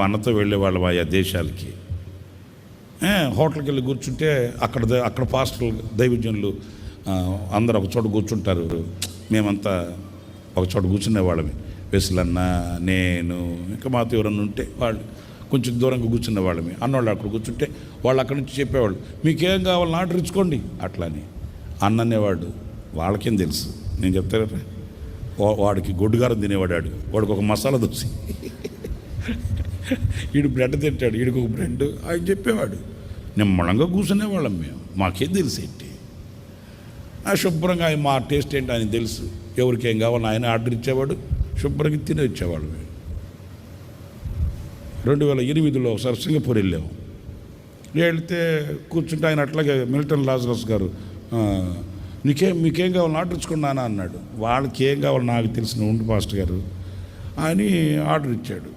అన్నతో వెళ్ళేవాళ్ళం ఆయా దేశాలకి. హోటల్కి వెళ్ళి కూర్చుంటే అక్కడ పాస్టర్లు దైవజనులు అందరూ ఒక చోట కూర్చుంటారు. మేమంతా ఒక చోట కూర్చునేవాళ్ళమే. వెసులన్న, నేను, ఇంకా మాతో ఎవరన్నా ఉంటే వాళ్ళు కొంచెం దూరంగా కూర్చునే వాళ్ళమే. అన్నవాళ్ళు అక్కడ కూర్చుంటే వాళ్ళు అక్కడి నుంచి చెప్పేవాళ్ళు, మీకేం కావాలని ఆర్డర్ ఇచ్చుకోండి అట్లా అని. అన్ననేవాడు, వాళ్ళకేం తెలుసు, నేను చెప్తారా, వాడికి గొడ్డుగారం తినేవాడు, వాడికి ఒక మసాలా దోశ, వీడు బ్రెడ్ తింటాడు, వీడికి ఒక బ్రెడ్ ఆయన చెప్పేవాడు. నిమ్మళంగా కూర్చునేవాళ్ళం మేము, మాకేం తెలుసు ఏంటి. శుభ్రంగా ఆయన మా టేస్ట్ ఏంటి ఆయన తెలుసు. ఎవరికి ఏం కావాలని ఆయన ఆర్డర్ ఇచ్చేవాడు, శుభ్రంగా తిని వచ్చేవాడు. 2008లో ఒకసారి సింగపూర్ వెళ్ళాము. వెళ్తే కూర్చుంటే ఆయన అట్లాగే మిల్టన్ లాజరస్ గారు, మీకేం కావాలని ఆర్డర్ ఇచ్చుకున్నానా అన్నాడు. వాళ్ళకి ఏం కావాలి నాకు తెలిసిన ఉండి పాస్టర్ గారు అని ఆర్డర్ ఇచ్చాడు.